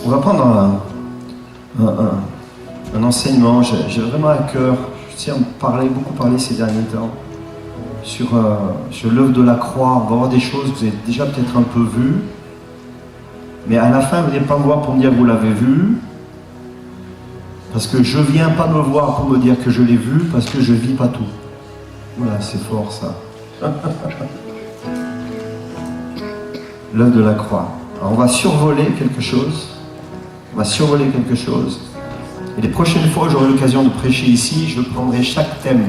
On va prendre un enseignement. J'ai vraiment à cœur, je tiens à beaucoup parler ces derniers temps, sur l'œuvre de la croix. On va voir des choses que vous avez déjà peut-être un peu vues, mais à la fin, vous n'allez pas me voir pour me dire que vous l'avez vu, parce que je ne viens pas me voir pour me dire que je l'ai vu, parce que je ne vis pas tout. Voilà, c'est fort ça. L'œuvre de la croix. Alors on va survoler quelque chose. Et les prochaines fois où j'aurai l'occasion de prêcher ici, je prendrai chaque thème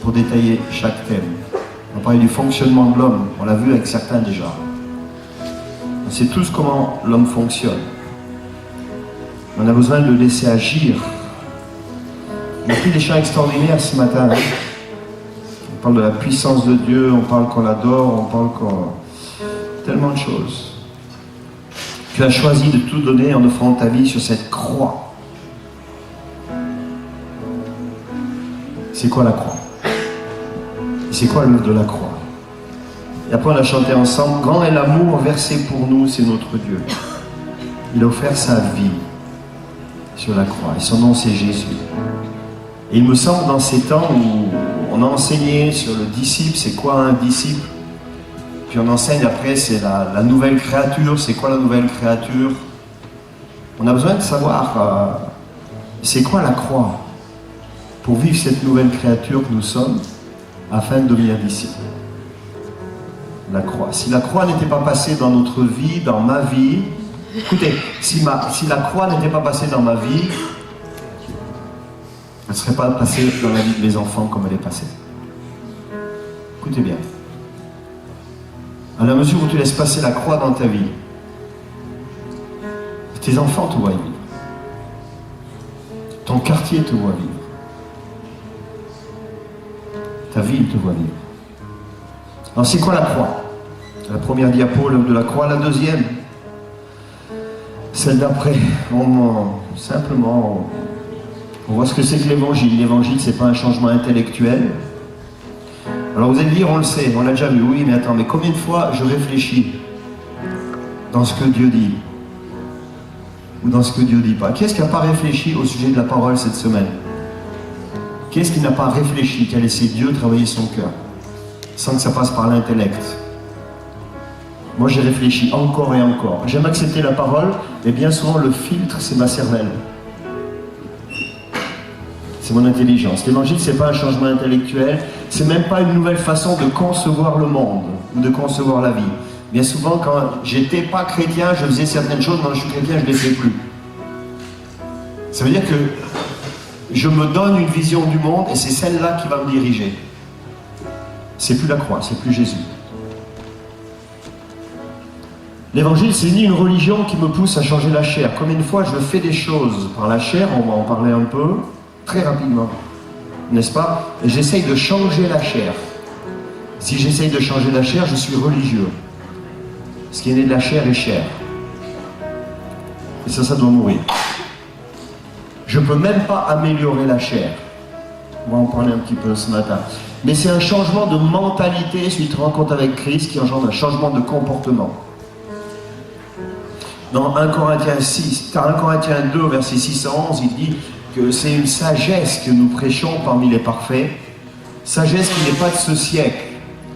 pour détailler chaque thème. On va parler du fonctionnement de l'homme. On l'a vu avec certains déjà. On sait tous comment l'homme fonctionne. On a besoin de le laisser agir. On a pris des chants extraordinaires ce matin. On parle de la puissance de Dieu, on parle qu'on l'adore, on parle qu'on... Tellement de choses. Tu as choisi de tout donner en offrant ta vie sur cette croix. C'est quoi la croix? C'est quoi l'œuvre de la croix? Et après on a chanté ensemble, grand est l'amour versé pour nous, c'est notre Dieu. Il a offert sa vie sur la croix, et son nom c'est Jésus. Et il me semble dans ces temps où on a enseigné sur le disciple, c'est quoi un disciple? Puis on enseigne après, c'est la nouvelle créature, c'est quoi la nouvelle créature? On a besoin de savoir, c'est quoi la croix? Pour vivre cette nouvelle créature que nous sommes, afin de devenir disciples. La croix. Si la croix n'était pas passée dans notre vie, dans ma vie, écoutez, si la croix n'était pas passée dans ma vie, elle ne serait pas passée dans la vie de mes enfants comme elle est passée. Écoutez bien. À la mesure où tu laisses passer la croix dans ta vie, tes enfants te voient vivre. Ton quartier te voit vivre. Ta ville te voit vivre. Alors c'est quoi la croix? La première diapo, l'œuvre de la croix. La deuxième, celle d'après. Simplement, on voit ce que c'est que l'évangile. L'évangile, c'est pas un changement intellectuel. Alors vous allez dire, on le sait, on l'a déjà vu. Oui, mais attends, mais combien de fois je réfléchis dans ce que Dieu dit ou dans ce que Dieu dit pas? Qui est-ce qui n'a pas réfléchi au sujet de la parole cette semaine? Qui est-ce qui n'a pas réfléchi, qui a laissé Dieu travailler son cœur sans que ça passe par l'intellect? Moi, j'ai réfléchi encore et encore. J'aime accepter la parole, mais bien souvent, le filtre, c'est ma cervelle. C'est mon intelligence. L'évangile, c'est pas un changement intellectuel, c'est même pas une nouvelle façon de concevoir le monde ou de concevoir la vie. Bien souvent, quand j'étais pas chrétien, je faisais certaines choses, quand je suis chrétien, je les fais plus. Ça veut dire que je me donne une vision du monde et c'est celle-là qui va me diriger. C'est plus la croix, c'est plus Jésus. L'évangile, c'est ni une religion qui me pousse à changer la chair. Comme une fois, je fais des choses par la chair, on va en parler un peu, très rapidement, n'est-ce pas? Et j'essaye de changer la chair. Si j'essaye de changer la chair, je suis religieux. Ce qui est né de la chair est chair. Et ça doit mourir. Je ne peux même pas améliorer la chair. On va en parler un petit peu ce matin. Mais c'est un changement de mentalité suite à rencontre avec Christ qui engendre un changement de comportement. Dans 1 Corinthiens 2, verset 6 à 11, il dit que c'est une sagesse que nous prêchons parmi les parfaits. Sagesse qui n'est pas de ce siècle.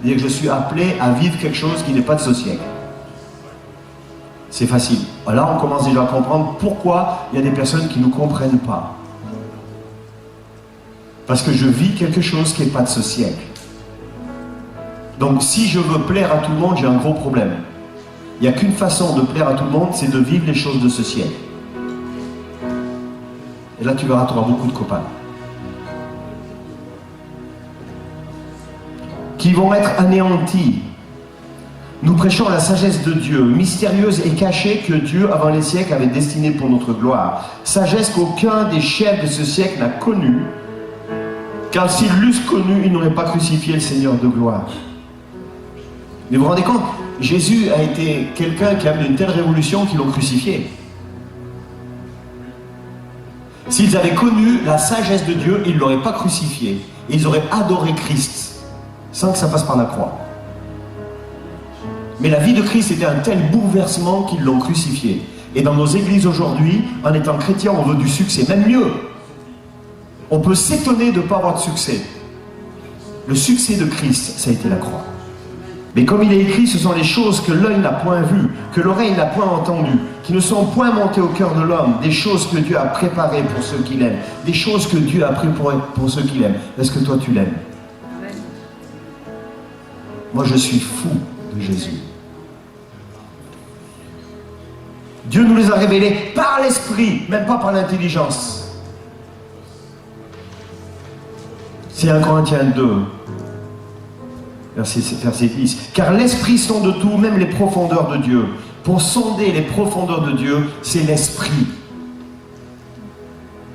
C'est-à-dire que je suis appelé à vivre quelque chose qui n'est pas de ce siècle. C'est facile. Là, on commence déjà à comprendre pourquoi il y a des personnes qui ne nous comprennent pas. Parce que je vis quelque chose qui n'est pas de ce siècle. Donc, si je veux plaire à tout le monde, j'ai un gros problème. Il n'y a qu'une façon de plaire à tout le monde, c'est de vivre les choses de ce siècle. Et là, tu verras, tu auras beaucoup de copains. Qui vont être anéantis. Nous prêchons la sagesse de Dieu, mystérieuse et cachée que Dieu, avant les siècles, avait destinée pour notre gloire. Sagesse qu'aucun des chefs de ce siècle n'a connue, car s'ils l'eussent connue, ils n'auraient pas crucifié le Seigneur de gloire. Mais vous vous rendez compte, Jésus a été quelqu'un qui a amené une telle révolution qu'ils l'ont crucifié. S'ils avaient connu la sagesse de Dieu, ils ne l'auraient pas crucifié. Et ils auraient adoré Christ, sans que ça passe par la croix. Mais la vie de Christ était un tel bouleversement qu'ils l'ont crucifié. Et dans nos églises aujourd'hui, en étant chrétien, on veut du succès, même mieux. On peut s'étonner de ne pas avoir de succès. Le succès de Christ, ça a été la croix. Mais comme il est écrit, ce sont les choses que l'œil n'a point vues, que l'oreille n'a point entendues, qui ne sont point montées au cœur de l'homme, des choses que Dieu a préparées pour ceux qui l'aiment, des choses que Dieu a préparées pour ceux qui l'aiment. Est-ce que toi tu l'aimes? Moi je suis fou de Jésus. Dieu nous les a révélés par l'esprit, même pas par l'intelligence. C'est 1 Corinthiens 2. Verset 10. Car l'esprit sonde tout, même les profondeurs de Dieu. Pour sonder les profondeurs de Dieu, c'est l'esprit.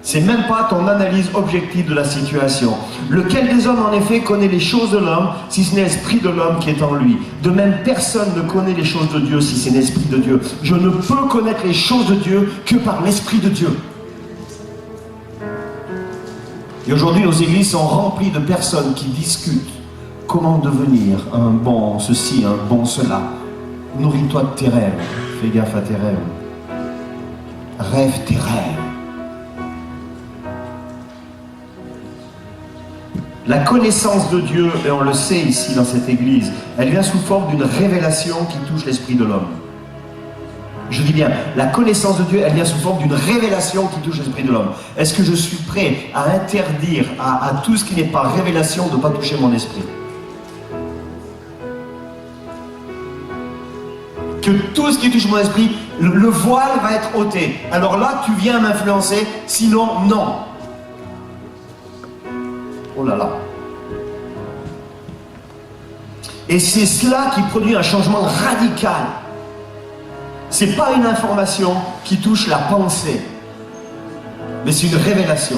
C'est même pas ton analyse objective de la situation. Lequel des hommes, en effet, connaît les choses de l'homme, si ce n'est l'esprit de l'homme qui est en lui? De même, personne ne connaît les choses de Dieu, si c'est l'esprit de Dieu. Je ne peux connaître les choses de Dieu que par l'esprit de Dieu. Et aujourd'hui, nos églises sont remplies de personnes qui discutent comment devenir un bon ceci, un bon cela. Nourris-toi de tes rêves. Fais gaffe à tes rêves. Rêve tes rêves. La connaissance de Dieu, et on le sait ici dans cette église, elle vient sous forme d'une révélation qui touche l'esprit de l'homme. Je dis bien, la connaissance de Dieu, elle vient sous forme d'une révélation qui touche l'esprit de l'homme. Est-ce que je suis prêt à interdire à tout ce qui n'est pas révélation de ne pas toucher mon esprit? Que tout ce qui touche mon esprit, le voile va être ôté. Alors là, tu viens m'influencer, sinon, non. Oh là là. Et c'est cela qui produit un changement radical. C'est pas une information qui touche la pensée, mais c'est une révélation.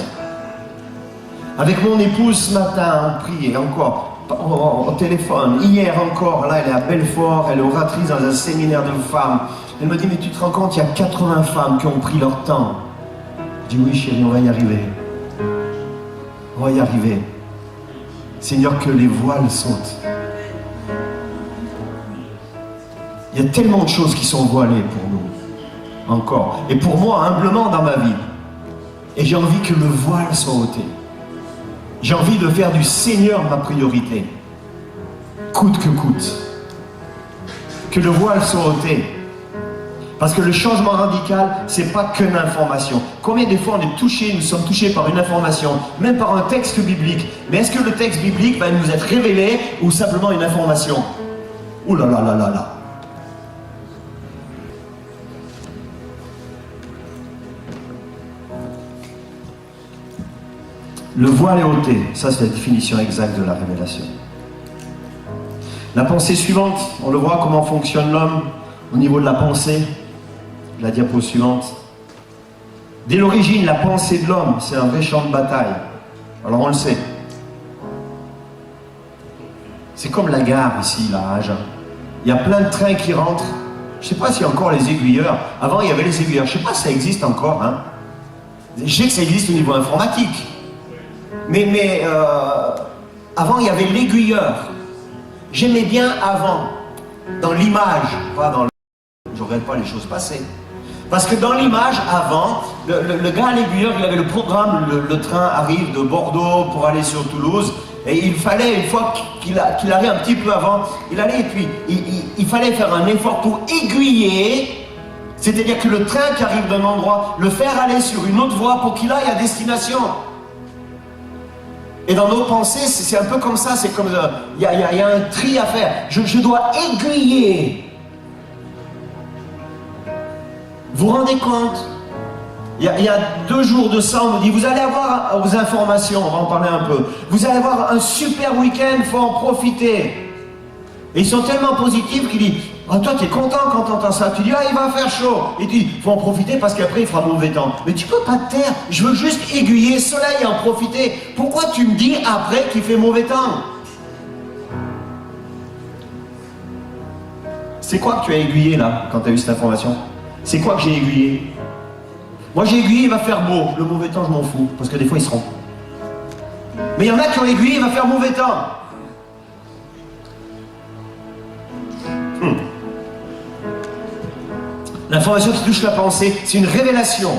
Avec mon épouse ce matin, on prie, et encore, au téléphone, hier encore, là elle est à Belfort, elle est oratrice dans un séminaire de femmes. Elle me dit, mais tu te rends compte, il y a 80 femmes qui ont pris leur temps. Je dis, oui chérie, on va y arriver. On va y arriver. Seigneur, que les voiles sautent. Il y a tellement de choses qui sont voilées pour nous. Encore. Et pour moi, humblement dans ma vie. Et j'ai envie que le voile soit ôté. J'ai envie de faire du Seigneur ma priorité. Coûte que coûte. Que le voile soit ôté. Parce que le changement radical, c'est pas qu'une information. Combien de fois on est touché, nous sommes touchés par une information, même par un texte biblique. Mais est-ce que le texte biblique va nous être révélé ou simplement une information? Ouh là là là là là. Le voile est ôté, ça c'est la définition exacte de la révélation. La pensée suivante, on le voit comment fonctionne l'homme au niveau de la pensée. La diapo suivante. Dès l'origine, la pensée de l'homme, c'est un vrai champ de bataille. Alors on le sait. C'est comme la gare ici, là, à Agen. Il y a plein de trains qui rentrent. Je ne sais pas s'il y a encore les aiguilleurs. Avant, il y avait les aiguilleurs. Je ne sais pas si ça existe encore. Hein. Je sais que ça existe au niveau informatique. Mais avant, il y avait l'aiguilleur. J'aimais bien avant, dans l'image, pas dans le... Je ne regrette pas les choses passées. Parce que dans l'image, avant, le gars à l'aiguilleur, il avait le programme, le train arrive de Bordeaux pour aller sur Toulouse, et il fallait, une fois qu'il arrive un petit peu avant, il allait, et puis il fallait faire un effort pour aiguiller, c'est-à-dire que le train qui arrive d'un endroit, le faire aller sur une autre voie pour qu'il aille à destination. Et dans nos pensées, c'est un peu comme ça, c'est comme, il y a un tri à faire. Je dois aiguiller. Vous vous rendez compte? Il y a 2 jours de ça, on me dit, vous allez avoir aux informations, on va en parler un peu. Vous allez avoir un super week-end, il faut en profiter. Et ils sont tellement positifs qu'ils disent, oh, toi tu es content quand tu entends ça. Tu dis, ah il va faire chaud. Et tu dis, il faut en profiter parce qu'après il fera mauvais temps. Mais tu peux pas te taire, je veux juste aiguiller, soleil et en profiter. Pourquoi tu me dis après qu'il fait mauvais temps? C'est quoi que tu as aiguillé là, quand tu as eu cette information? C'est quoi que j'ai aiguillé? Moi j'ai aiguillé, il va faire beau. Le mauvais temps, je m'en fous, parce que des fois ils seront. Mais il y en a qui ont aiguillé, il va faire mauvais temps. L'information qui touche la pensée, c'est une révélation.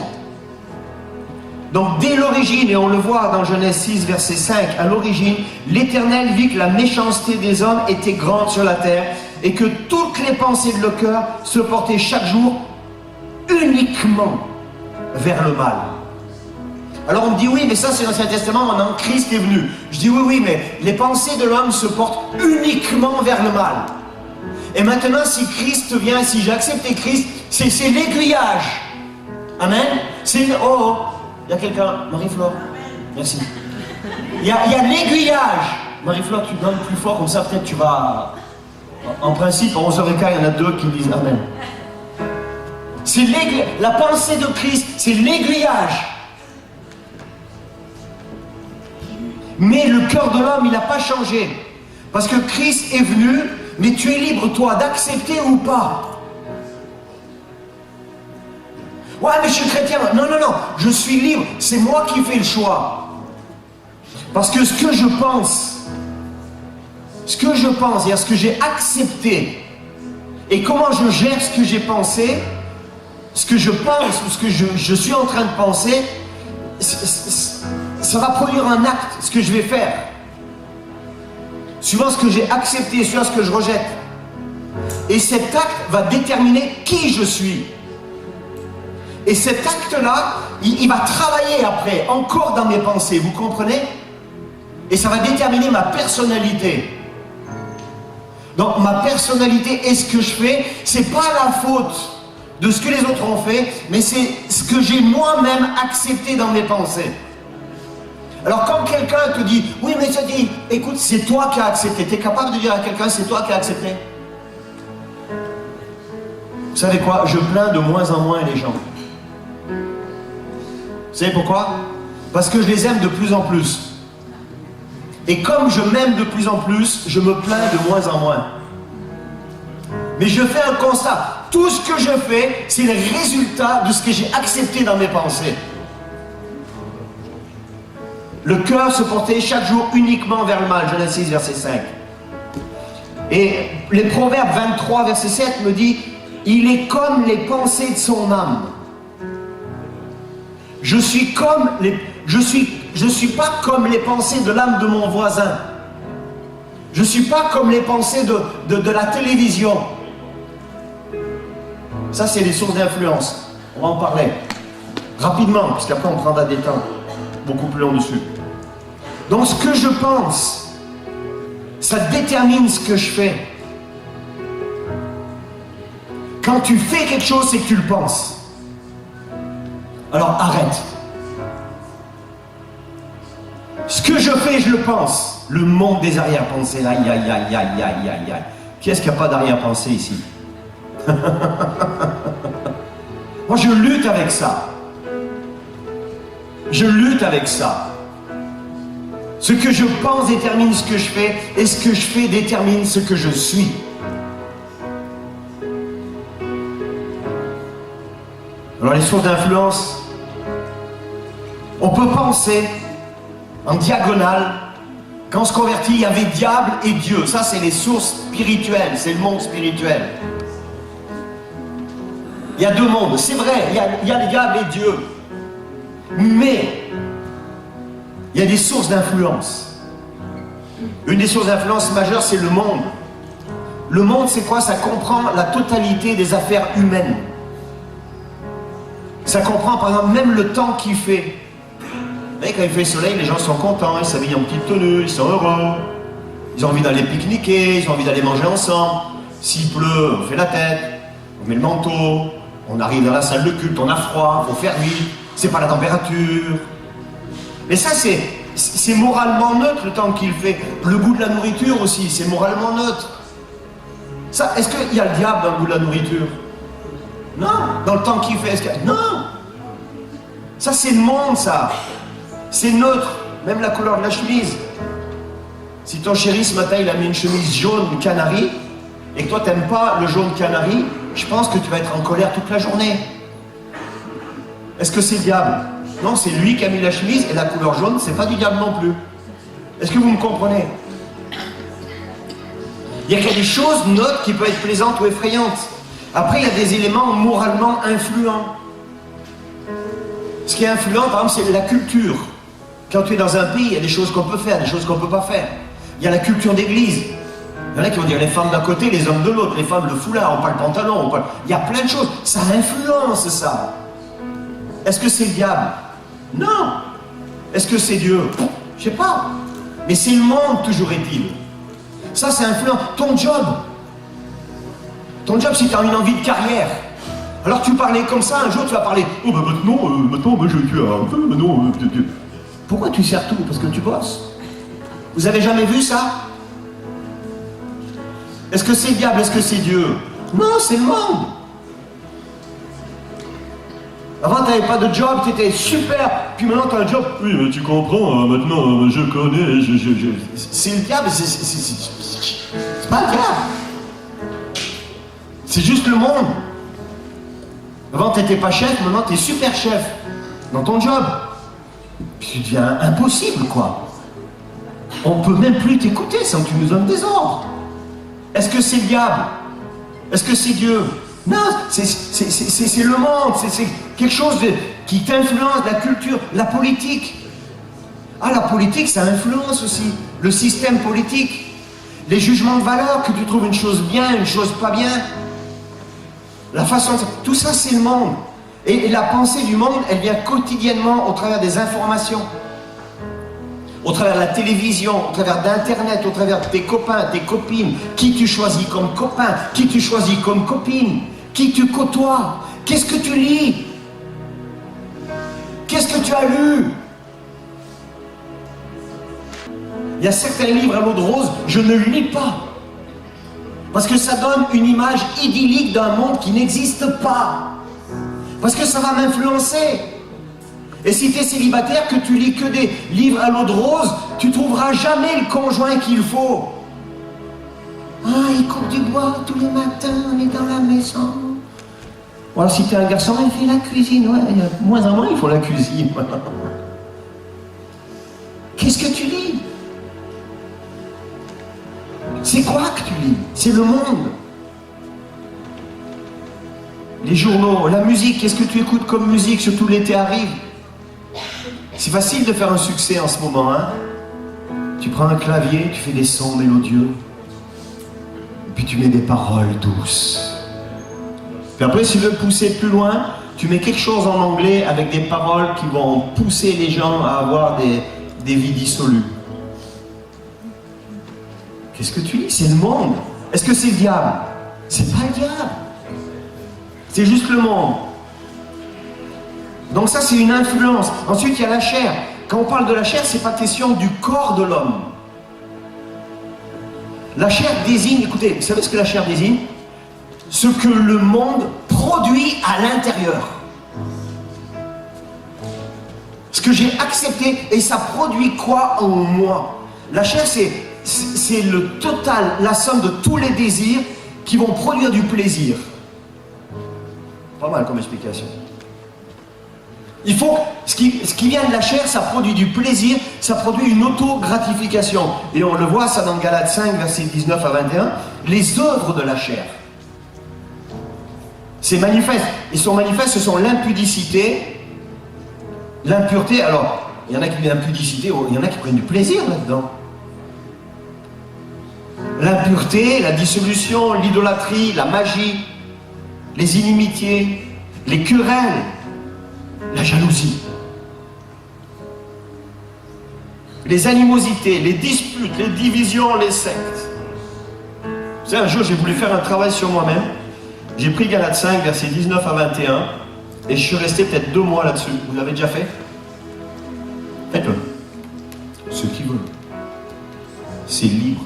Donc dès l'origine, et on le voit dans Genèse 6, verset 5, à l'origine, l'Éternel vit que la méchanceté des hommes était grande sur la terre et que toutes les pensées de leur cœur se portaient chaque jour uniquement vers le mal. Alors on me dit oui, mais ça c'est l'Ancien Testament, maintenant Christ est venu. Je dis oui, mais les pensées de l'homme se portent uniquement vers le mal. Et maintenant, si Christ vient, si j'ai accepté Christ, c'est l'aiguillage. Amen. C'est il y a quelqu'un, Marie-Flore. Merci. Il y a l'aiguillage. Marie-Flore, tu donnes plus fort, comme ça peut-être tu vas... En principe, à 11h15, il y en a deux qui disent Amen. C'est la pensée de Christ, c'est l'aiguillage. Mais le cœur de l'homme, il n'a pas changé. Parce que Christ est venu, mais tu es libre, toi, d'accepter ou pas. Ouais, mais je suis chrétien. Non, je suis libre. C'est moi qui fais le choix. Parce que ce que je pense, et ce que j'ai accepté, et comment je gère ce que j'ai pensé, ce que je pense, ou ce que je suis en train de penser, ça va produire un acte, ce que je vais faire. Suivant ce que j'ai accepté, suivant ce que je rejette. Et cet acte va déterminer qui je suis. Et cet acte-là, il va travailler après, encore dans mes pensées, vous comprenez? Et ça va déterminer ma personnalité. Donc ma personnalité et ce que je fais, c'est pas la faute de ce que les autres ont fait, mais c'est ce que j'ai moi-même accepté dans mes pensées. Alors quand quelqu'un te dit, oui mais ça dit, écoute, c'est toi qui as accepté, tu es capable de dire à quelqu'un, c'est toi qui as accepté? Vous savez quoi? Je plains de moins en moins les gens. Vous savez pourquoi? Parce que je les aime de plus en plus. Et comme je m'aime de plus en plus, je me plains de moins en moins. Mais je fais un constat. Tout ce que je fais, c'est le résultat de ce que j'ai accepté dans mes pensées. Le cœur se portait chaque jour uniquement vers le mal. Genèse 6, verset 5. Et les Proverbes 23, verset 7 me dit, il est comme les pensées de son âme. Je suis pas comme les pensées de l'âme de mon voisin. Je suis pas comme les pensées de la télévision. Ça, c'est les sources d'influence. On va en parler rapidement, parce qu'après on prendra des temps beaucoup plus longs dessus. Donc ce que je pense, ça détermine ce que je fais. Quand tu fais quelque chose, c'est que tu le penses. Alors arrête. Ce que je fais, je le pense. Le monde des arrière-pensées. Aïe, aïe, aïe, aïe, aïe, aïe, aïe. Qui est-ce qui n'a pas d'arrière-pensée ici? Moi, je lutte avec ça. Je lutte avec ça. Ce que je pense détermine ce que je fais, et ce que je fais détermine ce que je suis. Alors les sources d'influence, on peut penser en diagonale, quand on se convertit, il y avait diable et Dieu. Ça, c'est les sources spirituelles, c'est le monde spirituel. Il y a deux mondes, c'est vrai, il y a le diable et Dieu. Mais, il y a des sources d'influence. Une des sources d'influence majeures, c'est le monde. Le monde, c'est quoi? Ça comprend la totalité des affaires humaines. Ça comprend, par exemple, même le temps qu'il fait. Vous voyez, quand il fait soleil, les gens sont contents, ils s'habillent en petite tenue, ils sont heureux. Ils ont envie d'aller pique-niquer, ils ont envie d'aller manger ensemble. S'il pleut, on fait la tête, on met le manteau, on arrive dans la salle de culte, on a froid, il faut faire vite, c'est pas la température. Mais ça, c'est moralement neutre le temps qu'il fait. Le goût de la nourriture aussi, c'est moralement neutre. Ça, est-ce qu'il y a le diable dans le goût de la nourriture? Non. Dans le temps qu'il fait, est-ce qu'il y a... Non. Ça, c'est le monde, ça. C'est neutre. Même la couleur de la chemise. Si ton chéri, ce matin, il a mis une chemise jaune canari, et que toi, t'aimes pas le jaune canari, je pense que tu vas être en colère toute la journée. Est-ce que c'est le diable? Non, c'est lui qui a mis la chemise, et la couleur jaune, c'est pas du diable non plus. Est-ce que vous me comprenez? Il y a des choses neutres qui peuvent être plaisantes ou effrayantes. Après, il y a des éléments moralement influents. Ce qui est influent, par exemple, c'est la culture. Quand tu es dans un pays, il y a des choses qu'on peut faire, des choses qu'on ne peut pas faire. Il y a la culture d'église. Il y en a qui vont dire les femmes d'un côté, les hommes de l'autre, les femmes le foulard, on parle pantalon, on parle... Il y a plein de choses. Ça influence ça. Est-ce que c'est le diable? Non. Est-ce que c'est Dieu? Je sais pas. Mais c'est le monde, toujours est-il. Ça, c'est influent. Ton job, si tu as une envie de carrière, alors tu parlais comme ça, un jour tu vas parler, oh ben maintenant, ben, je tue un peu, maintenant... Pourquoi tu sers tout? Parce que tu bosses. Vous avez jamais vu ça? Est-ce que c'est le diable? Est-ce que c'est Dieu? Non, c'est le monde. Avant, tu n'avais pas de job, tu étais super, puis maintenant tu as un job. Oui, mais tu comprends, maintenant je connais, C'est le diable, c'est pas le diable. C'est juste le monde. Avant, tu n'étais pas chef, maintenant tu es super chef dans ton job. Puis tu deviens impossible, quoi. On ne peut même plus t'écouter sans que tu nous donnes des ordres. Est-ce que c'est le diable? Est-ce que c'est Dieu? Non, c'est le monde, c'est quelque chose qui t'influence, la culture, la politique. Ah, la politique, ça influence aussi. Le système politique. Les jugements de valeur, que tu trouves une chose bien, une chose pas bien. La façon... Tout ça, c'est le monde. Et la pensée du monde, elle vient quotidiennement au travers des informations. Au travers de la télévision, au travers d'Internet, au travers de tes copains, tes copines, qui tu choisis comme copain, qui tu choisis comme copine, qui tu côtoies, qu'est-ce que tu lis, qu'est-ce que tu as lu. Il y a certains livres à l'eau de rose, je ne lis pas, parce que ça donne une image idyllique d'un monde qui n'existe pas, parce que ça va m'influencer. Et si tu es célibataire, que tu lis que des livres à l'eau de rose, tu trouveras jamais le conjoint qu'il faut. Ah, il coupe du bois tous les matins, on est dans la maison. Ou alors si tu es un garçon, il fait la cuisine. Ouais, de moins en moins, il faut la cuisine. Qu'est-ce que tu lis? C'est quoi que tu lis? C'est le monde. Les journaux, la musique, qu'est-ce que tu écoutes comme musique? Surtout l'été arrive. C'est facile de faire un succès en ce moment, hein? Tu prends un clavier, tu fais des sons mélodieux, et puis tu mets des paroles douces. Puis après, si tu veux pousser plus loin, tu mets quelque chose en anglais avec des paroles qui vont pousser les gens à avoir des vies dissolues. Qu'est-ce que tu lis? C'est le monde. Est-ce que c'est le diable? C'est pas le diable. C'est juste le monde. Donc ça, c'est une influence. Ensuite, il y a la chair. Quand on parle de la chair, c'est pas question du corps de l'homme. La chair désigne, écoutez, vous savez ce que la chair désigne? Ce que le monde produit à l'intérieur. Ce que j'ai accepté, et ça produit quoi en moi? La chair, c'est le total, la somme de tous les désirs qui vont produire du plaisir. Pas mal comme explication. Il faut, ce qui vient de la chair, ça produit du plaisir, ça produit une auto-gratification. Et on le voit ça dans Galates 5, versets 19 à 21, les œuvres de la chair. C'est manifeste. Ils sont manifestes, ce sont l'impudicité, l'impureté. Alors, il y en a qui prennent l'impudicité, il y en a qui prennent du plaisir là-dedans. L'impureté, la dissolution, l'idolâtrie, la magie, les inimitiés, les querelles, la jalousie, les animosités, les disputes, les divisions, les sectes. Vous savez, un jour, j'ai voulu faire un travail sur moi-même. J'ai pris Galates 5, versets 19 à 21, et je suis resté peut-être 2 mois là-dessus. Vous l'avez déjà fait? Faites-le. Ceux qui veulent. C'est libre.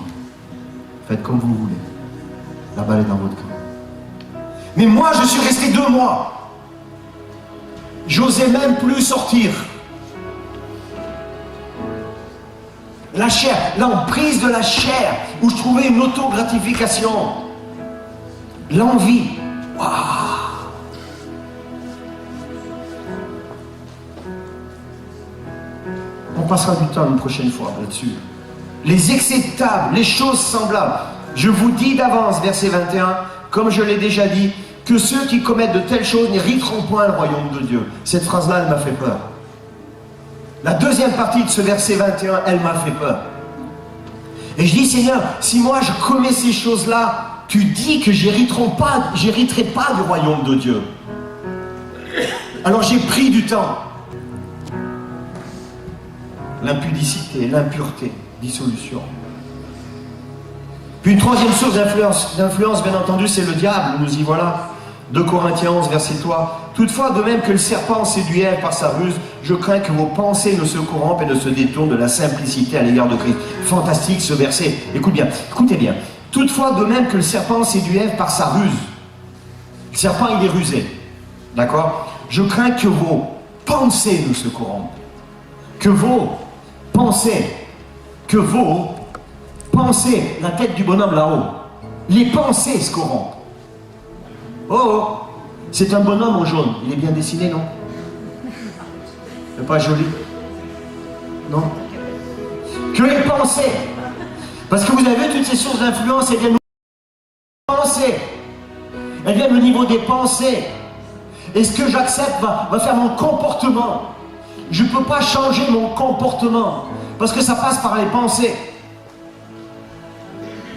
Faites comme vous voulez. La balle est dans votre camp. Mais moi, je suis resté 2 mois. J'osais même plus sortir. La chair, l'emprise de la chair, où je trouvais une auto-gratification. L'envie. Waouh! On passera du temps une prochaine fois là-dessus. Les excès de table, les choses semblables. Je vous dis d'avance, verset 21, comme je l'ai déjà dit, que ceux qui commettent de telles choses n'hériteront point le royaume de Dieu. Cette phrase-là, elle m'a fait peur. La deuxième partie de ce verset 21, elle m'a fait peur. Et je dis, Seigneur, si moi je commets ces choses-là, tu dis que j'hériterai pas du royaume de Dieu. Alors j'ai pris du temps. L'impudicité, l'impureté, dissolution. Puis une troisième source d'influence, bien entendu, c'est le diable. Nous y voilà. 2 Corinthiens 11, verset 3. Toutefois, de même que le serpent séduit Ève par sa ruse, je crains que vos pensées ne se corrompent et ne se détournent de la simplicité à l'égard de Christ. Fantastique ce verset. Écoutez bien. Toutefois, de même que le serpent séduit Ève par sa ruse. Le serpent, il est rusé. D'accord? Je crains que vos pensées ne se corrompent. Que vos pensées, la tête du bonhomme là-haut, les pensées se corrompent. Oh, c'est un bonhomme en jaune. Il est bien dessiné, non? C'est pas joli? Non? Que les pensées, parce que vous avez vu toutes ces sources d'influence, elles viennent des pensées. Elles viennent au niveau des pensées. Et ce que j'accepte va faire mon comportement. Je ne peux pas changer mon comportement, parce que ça passe par les pensées.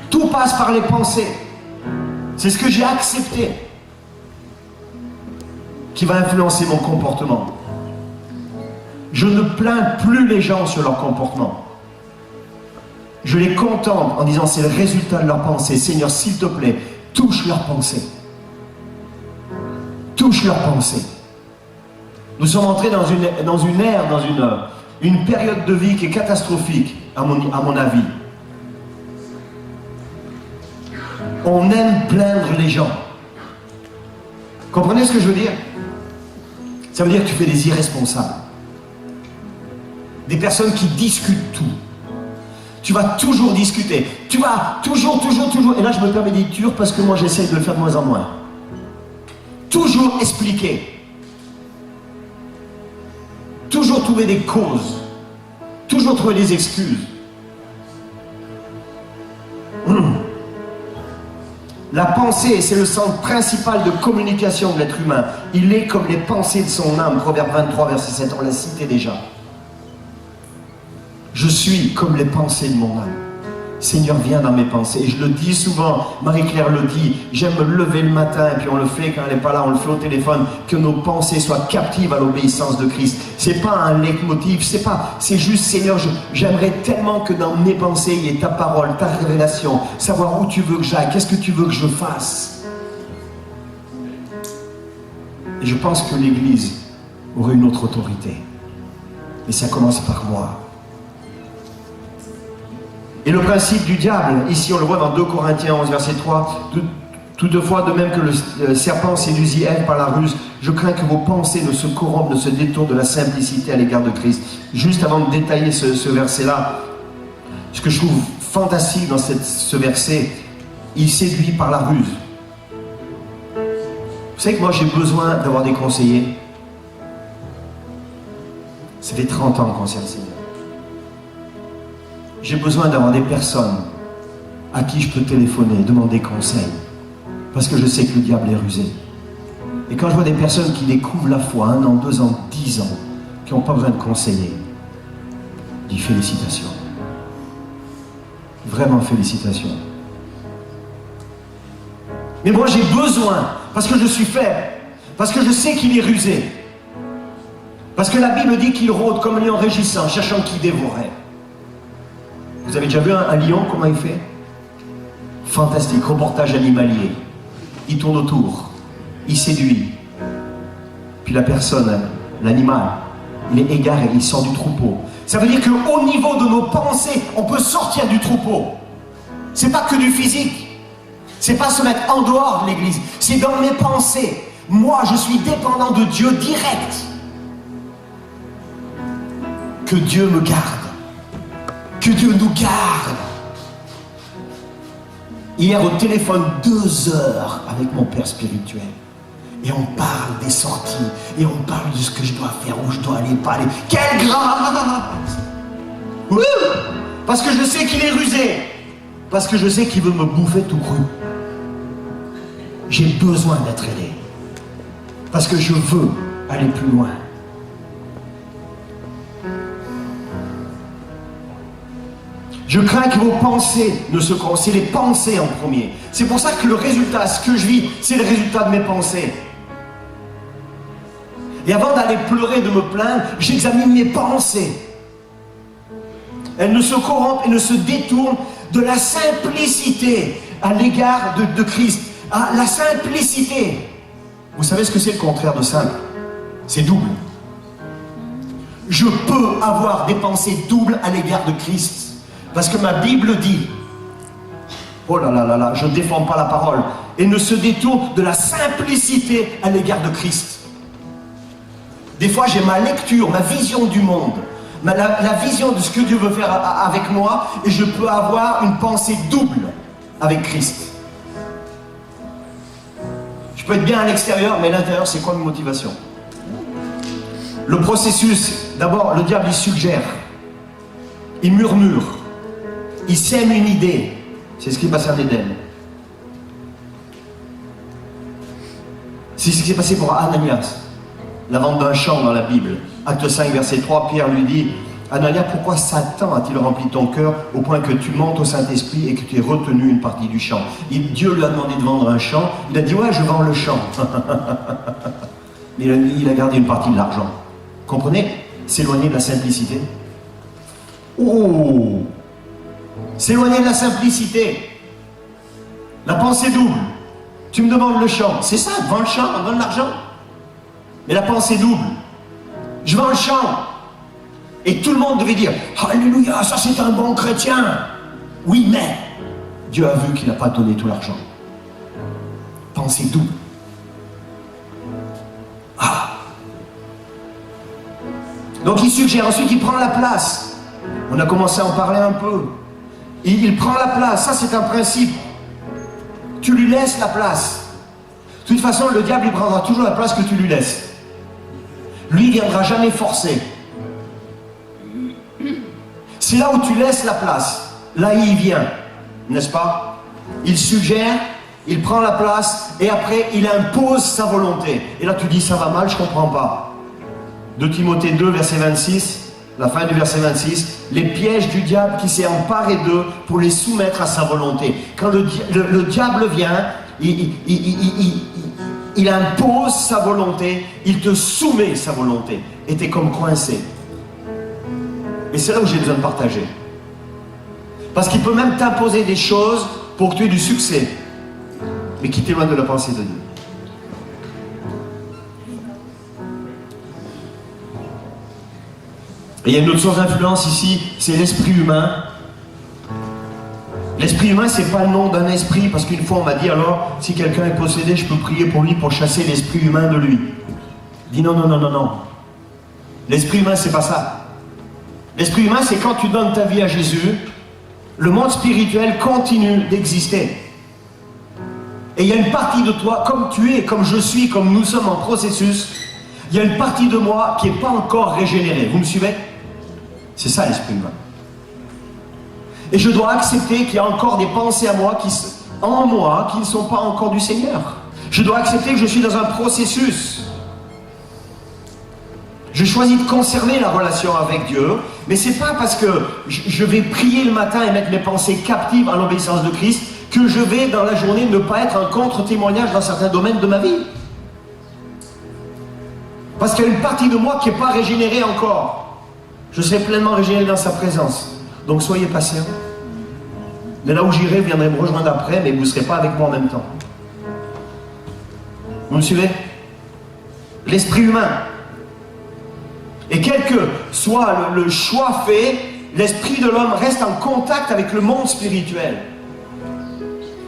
Tout passe par les pensées. C'est ce que j'ai accepté qui va influencer mon comportement. Je ne plains plus les gens sur leur comportement. Je les contemple en disant c'est le résultat de leurs pensées. Seigneur, s'il te plaît, touche leurs pensées. Touche leurs pensées. Nous sommes entrés dans une ère, dans une période de vie qui est catastrophique, à mon avis. On aime plaindre les gens. Comprenez ce que je veux dire? Ça veut dire que tu fais des irresponsables. Des personnes qui discutent tout. Tu vas toujours discuter. Tu vas toujours. Et là, je me permets d'être dur parce que moi, j'essaie de le faire de moins en moins. Toujours expliquer. Toujours trouver des causes. Toujours trouver des excuses. La pensée, c'est le centre principal de communication de l'être humain. Il est comme les pensées de son âme. Proverbe 23, verset 7, on l'a cité déjà. Je suis comme les pensées de mon âme. Seigneur, viens dans mes pensées. Et je le dis souvent, Marie-Claire le dit, j'aime me lever le matin, et puis on le fait quand elle n'est pas là, on le fait au téléphone, que nos pensées soient captives à l'obéissance de Christ. C'est pas un leitmotiv, c'est juste, Seigneur, j'aimerais tellement que dans mes pensées, il y ait ta parole, ta révélation, savoir où tu veux que j'aille, qu'est-ce que tu veux que je fasse. Et je pense que l'Église aurait une autre autorité. Et ça commence par moi. Et le principe du diable, ici on le voit dans 2 Corinthiens 11, verset 3, toutefois, de même que le serpent séduisit Ève par la ruse, je crains que vos pensées ne se corrompent, ne se détournent de la simplicité à l'égard de Christ. Juste avant de détailler ce verset-là, ce que je trouve fantastique dans ce verset, il séduit par la ruse. Vous savez que moi j'ai besoin d'avoir des conseillers. Ça fait 30 ans qu'on sert le Seigneur. J'ai besoin d'avoir des personnes à qui je peux téléphoner, demander conseil. Parce que je sais que le diable est rusé. Et quand je vois des personnes qui découvrent la foi, 1 an, 2 ans, 10 ans, qui n'ont pas besoin de conseiller, je dis félicitations. Vraiment félicitations. Mais moi j'ai besoin, parce que je suis faible, parce que je sais qu'il est rusé. Parce que la Bible dit qu'il rôde comme un lion rugissant, cherchant qui dévorer. Vous avez déjà vu un lion, comment il fait? Fantastique, reportage animalier. Il tourne autour, il séduit. Puis la personne, l'animal, il est égaré, il sort du troupeau. Ça veut dire qu'au niveau de nos pensées, on peut sortir du troupeau. C'est pas que du physique. C'est pas se mettre en dehors de l'église. C'est dans mes pensées. Moi, je suis dépendant de Dieu direct. Que Dieu me garde. Que Dieu nous garde. Hier au téléphone 2 heures avec mon père spirituel. Et on parle des sorties. Et on parle de ce que je dois faire, où je dois aller, pas aller. Quelle grâce! Oui! Parce que je sais qu'il est rusé. Parce que je sais qu'il veut me bouffer tout cru. J'ai besoin d'être aidé. Parce que je veux aller plus loin. Je crains que vos pensées ne se corrompent. C'est les pensées en premier. C'est pour ça que le résultat, ce que je vis, c'est le résultat de mes pensées. Et avant d'aller pleurer, de me plaindre, j'examine mes pensées. Elles ne se corrompent et ne se détournent de la simplicité à l'égard de Christ. Ah, la simplicité. Vous savez ce que c'est le contraire de simple? C'est double. Je peux avoir des pensées doubles à l'égard de Christ. Parce que ma Bible dit, oh là là là là, je ne défends pas la parole, et ne se détourne de la simplicité à l'égard de Christ. Des fois, j'ai ma lecture, ma vision du monde, la vision de ce que Dieu veut faire avec moi, et je peux avoir une pensée double avec Christ. Je peux être bien à l'extérieur, mais à l'intérieur, c'est quoi ma motivation? Le processus, d'abord, le diable, il suggère, il murmure, il sème une idée. C'est ce qui est passé en Éden. C'est ce qui s'est passé pour Ananias, la vente d'un champ dans la Bible. Acte 5, verset 3, Pierre lui dit, Ananias, pourquoi Satan a-t-il rempli ton cœur au point que tu mentes au Saint-Esprit et que tu aies retenu une partie du champ? Dieu lui a demandé de vendre un champ. Il a dit, ouais, je vends le champ. Mais il a gardé une partie de l'argent. Comprenez? S'éloigner de la simplicité. Oh! S'éloigner de la simplicité. La pensée double. Tu me demandes le champ. C'est ça, vends le champ, donne l'argent. Mais la pensée double. Je vends le champ. Et tout le monde devait dire, alléluia, ça c'est un bon chrétien. Oui, mais Dieu a vu qu'il n'a pas donné tout l'argent. Pensée double. Ah. Donc il suggère, ensuite il prend la place. On a commencé à en parler un peu. Il prend la place, ça c'est un principe. Tu lui laisses la place. De toute façon, le diable il prendra toujours la place que tu lui laisses. Lui, il ne viendra jamais forcer. C'est là où tu laisses la place. Là, il vient. N'est-ce pas? Il suggère, il prend la place, et après, il impose sa volonté. Et là, tu dis, ça va mal, je ne comprends pas. 2 Timothée 2, verset 26. La fin du verset 26, les pièges du diable qui s'est emparé d'eux pour les soumettre à sa volonté. Quand le diable vient, il impose sa volonté, il te soumet sa volonté, et tu es comme coincé. Et c'est là où j'ai besoin de partager. Parce qu'il peut même t'imposer des choses pour que tu aies du succès, mais qui t'éloignent de la pensée de Dieu. Et il y a une autre source d'influence ici, c'est l'esprit humain. L'esprit humain, c'est pas le nom d'un esprit, parce qu'une fois on m'a dit, alors, si quelqu'un est possédé, je peux prier pour lui pour chasser l'esprit humain de lui. Je dis non, non, non, non, non. L'esprit humain, c'est pas ça. L'esprit humain, c'est quand tu donnes ta vie à Jésus, le monde spirituel continue d'exister. Et il y a une partie de toi, comme tu es, comme je suis, comme nous sommes en processus, il y a une partie de moi qui n'est pas encore régénérée. Vous me suivez? C'est ça l'esprit humain. Et je dois accepter qu'il y a encore des pensées en moi qui ne sont pas encore du Seigneur. Je dois accepter que je suis dans un processus. Je choisis de conserver la relation avec Dieu, mais ce n'est pas parce que je vais prier le matin et mettre mes pensées captives à l'obéissance de Christ que je vais dans la journée ne pas être un contre-témoignage dans certains domaines de ma vie. Parce qu'il y a une partie de moi qui n'est pas régénérée encore. Je serai pleinement régénéré dans sa présence. Donc soyez patients. Mais là où j'irai, vous viendrez me rejoindre après, mais vous ne serez pas avec moi en même temps. Vous me suivez? L'esprit humain. Et quel que soit le choix fait, l'esprit de l'homme reste en contact avec le monde spirituel.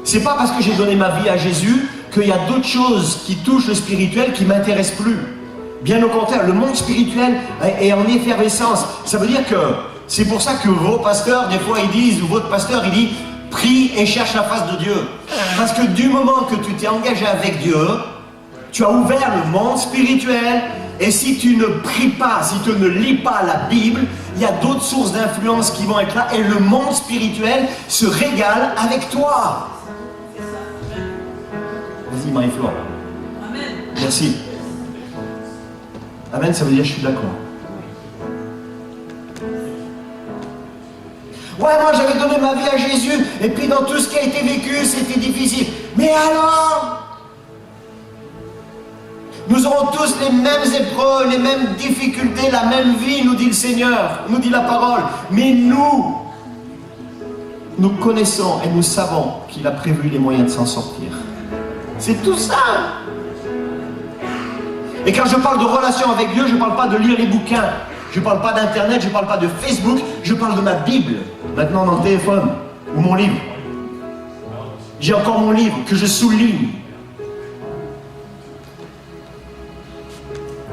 C'est pas parce que j'ai donné ma vie à Jésus qu'il y a d'autres choses qui touchent le spirituel qui ne m'intéressent plus. Bien au contraire, le monde spirituel est en effervescence. Ça veut dire que c'est pour ça que vos pasteurs, des fois, ils disent, ou votre pasteur, il dit, prie et cherche la face de Dieu. Parce que du moment que tu t'es engagé avec Dieu, tu as ouvert le monde spirituel, et si tu ne pries pas, si tu ne lis pas la Bible, il y a d'autres sources d'influence qui vont être là, et le monde spirituel se régale avec toi. Vas-y, Marie-Flore. Merci. Amen, ça veut dire je suis d'accord. Ouais, moi j'avais donné ma vie à Jésus, et puis dans tout ce qui a été vécu, c'était difficile. Mais alors, nous aurons tous les mêmes épreuves, les mêmes difficultés, la même vie, nous dit le Seigneur, nous dit la parole. Mais nous connaissons et nous savons qu'il a prévu les moyens de s'en sortir. C'est tout ça. Et quand je parle de relation avec Dieu, je ne parle pas de lire les bouquins, je ne parle pas d'internet, je ne parle pas de Facebook, je parle de ma Bible, maintenant dans le téléphone, ou mon livre. J'ai encore mon livre que je souligne.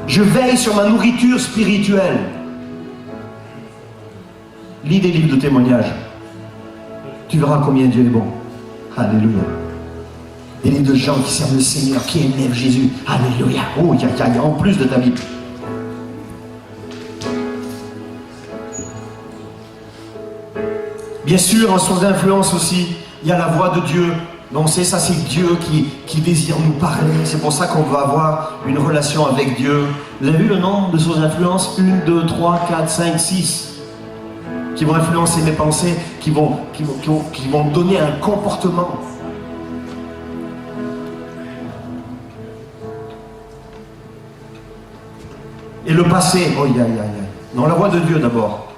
Je veille sur ma nourriture spirituelle. Lis des livres de témoignages. Tu verras combien Dieu est bon. Alléluia. Des livres de gens qui servent le Seigneur, qui aiment Jésus. Alléluia. Oh, il y a en plus de ta Bible. Bien sûr, en source d'influence aussi, il y a la voix de Dieu. Donc c'est ça, c'est Dieu qui désire nous parler. C'est pour ça qu'on veut avoir une relation avec Dieu. Vous avez vu le nombre de sources d'influence? 1, 2, 3, 4, 5, 6. Qui vont influencer mes pensées, qui vont donner un comportement. Et le passé, oh, non, la voix de Dieu d'abord.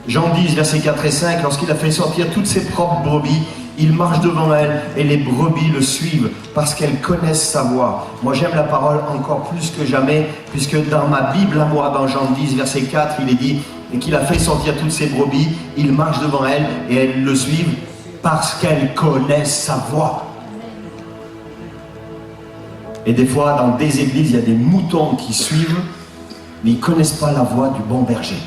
Jean 10, versets 4 et 5, lorsqu'il a fait sortir toutes ses propres brebis, il marche devant elles et les brebis le suivent parce qu'elles connaissent sa voix. Moi j'aime la parole encore plus que jamais, puisque dans ma Bible à moi, dans Jean 10, verset 4, il est dit et qu'il a fait sortir toutes ses brebis, il marche devant elles et elles le suivent parce qu'elles connaissent sa voix. Et des fois, dans des églises, il y a des moutons qui suivent, mais ils ne connaissent pas la voix du bon berger.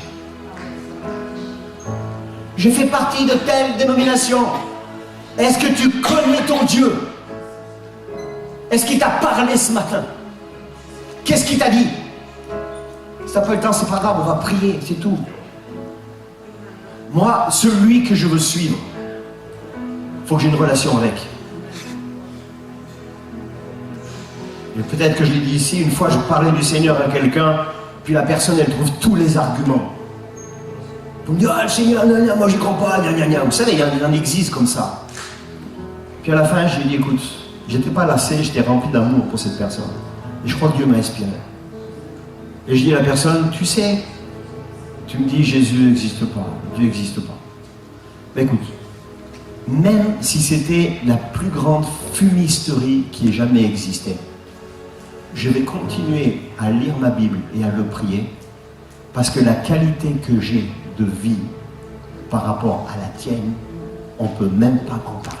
Je fais partie de telle dénomination. Est-ce que tu connais ton Dieu? Est-ce qu'il t'a parlé ce matin? Qu'est-ce qu'il t'a dit? Si t'as pas le temps, c'est pas grave, on va prier, c'est tout. Moi, celui que je veux suivre, il faut que j'ai une relation avec. Et peut-être que je l'ai dit ici, une fois je parlais du Seigneur à quelqu'un, puis la personne elle trouve tous les arguments. Vous me dites, ah le Seigneur, moi j'y crois pas, vous savez, il en existe comme ça. Puis à la fin, je lui ai dit, écoute, j'étais pas lassé, j'étais rempli d'amour pour cette personne. Et je crois que Dieu m'a inspiré. Et je dis à la personne, tu sais, tu me dis Jésus n'existe pas, Dieu n'existe pas. Mais écoute, même si c'était la plus grande fumisterie qui ait jamais existé, je vais continuer à lire ma Bible et à le prier, parce que la qualité que j'ai de vie par rapport à la tienne, on ne peut même pas comparer.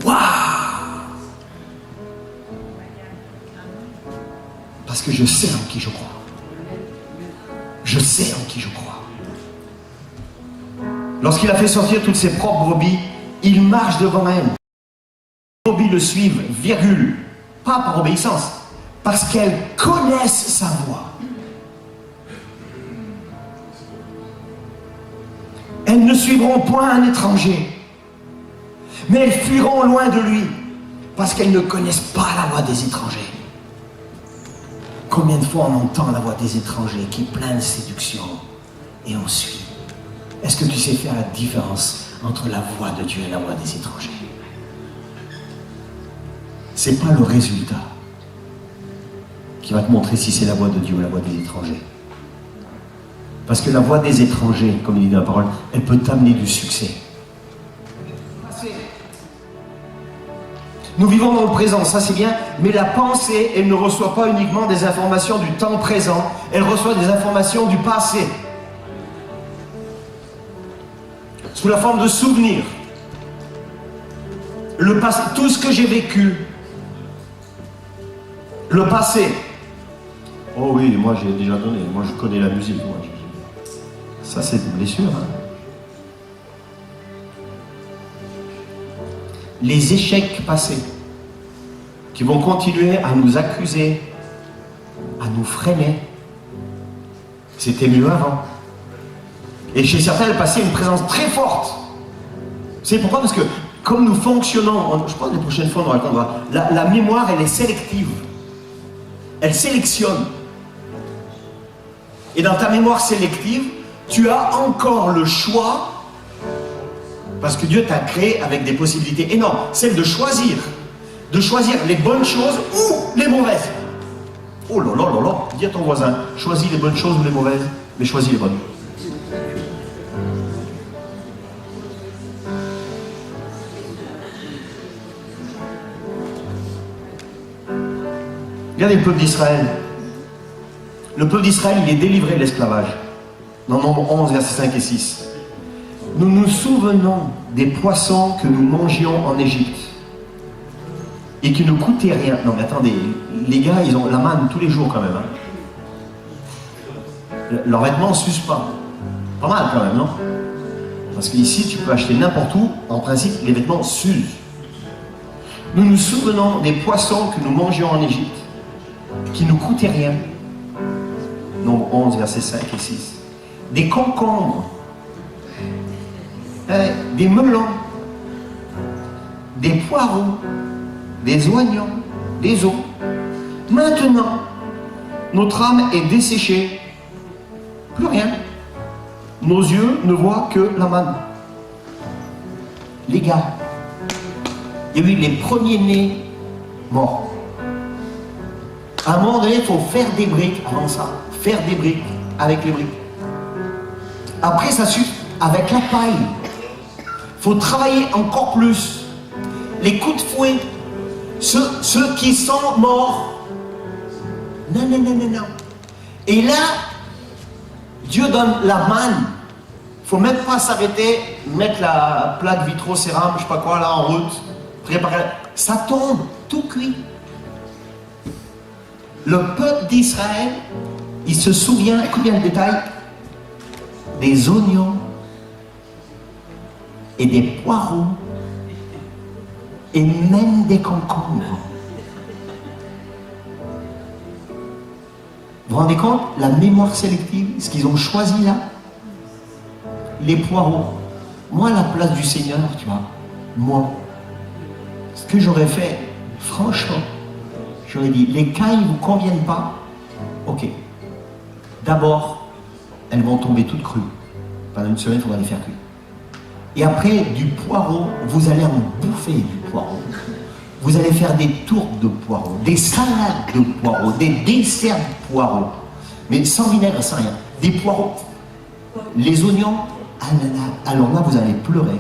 Waouh! Parce que je sais en qui je crois. Je sais en qui je crois. Lorsqu'il a fait sortir toutes ses propres brebis, il marche devant elles. Les brebis le suivent, virgule, pas par obéissance, parce qu'elles connaissent sa voix. Elles ne suivront point un étranger, mais elles fuiront loin de lui, parce qu'elles ne connaissent pas la voix des étrangers. Combien de fois on entend la voix des étrangers qui est pleine de séduction, et on suit. Est-ce que tu sais faire la différence entre la voix de Dieu et la voix des étrangers? C'est pas le résultat qui va te montrer si c'est la voix de Dieu ou la voix des étrangers. Parce que la voix des étrangers, comme il dit dans la parole, elle peut t'amener du succès. Nous vivons dans le présent, ça c'est bien, mais la pensée, elle ne reçoit pas uniquement des informations du temps présent, elle reçoit des informations du passé. Sous la forme de souvenirs. Le passé, tout ce que j'ai vécu, le passé. Oh oui, moi j'ai déjà donné, moi je connais la musique. Moi. Ça c'est des blessures. Hein. Les échecs passés qui vont continuer à nous accuser, à nous freiner. C'était mieux avant. Et chez certains, le passé a une présence très forte. Vous savez pourquoi? Parce que comme nous fonctionnons, je pense que les prochaines fois on racontera, la mémoire elle est sélective. Elle sélectionne. Et dans ta mémoire sélective, tu as encore le choix, parce que Dieu t'a créé avec des possibilités énormes, celle de choisir les bonnes choses ou les mauvaises. Oh là là là là, dis à ton voisin, choisis les bonnes choses ou les mauvaises, mais choisis les bonnes. Regardez le peuple d'Israël. Le peuple d'Israël, il est délivré de l'esclavage. Dans Nombre 11, versets 5 et 6. Nous nous souvenons des poissons que nous mangions en Égypte et qui ne coûtaient rien. Non mais attendez, les gars, ils ont la manne tous les jours quand même. Hein. Leurs vêtements ne s'usent pas. Pas mal quand même, non? Parce qu'ici, tu peux acheter n'importe où. En principe, les vêtements s'usent. Nous nous souvenons des poissons que nous mangions en Égypte qui ne coûtaient rien. Nombre 11, versets 5 et 6. Des concombres, des melons, des poireaux, des oignons, des os. Maintenant, notre âme est desséchée. Plus rien. Nos yeux ne voient que la manne. Les gars, il y a eu les premiers-nés morts. À un moment donné, il faut faire des briques avant ça. Faire des briques avec les briques. Après, ça suffit avec la paille. Il faut travailler encore plus. Les coups de fouet. Ceux qui sont morts. Non, non, non, non, non. Et là, Dieu donne la manne. Il ne faut même pas s'arrêter, mettre la plaque vitrocérame, je ne sais pas quoi, là en route. Préparer. Ça tombe, tout cuit. Le peuple d'Israël, il se souvient, écoutez bien le détail, des oignons et des poireaux et même des concombres. Vous vous rendez compte, la mémoire sélective, ce qu'ils ont choisi là? Les poireaux. Moi, à la place du Seigneur, tu vois, moi, ce que j'aurais fait, franchement, j'aurais dit, les cailles ne vous conviennent pas? Ok. D'abord, elles vont tomber toutes crues. Pendant une semaine, il faudra les faire cuire. Et après, du poireau, vous allez en bouffer du poireau. Vous allez faire des tourtes de poireaux, des salades de poireaux, des desserts de poireaux. Mais sans vinaigre, sans rien. Des poireaux. Les oignons, alors là, vous allez pleurer.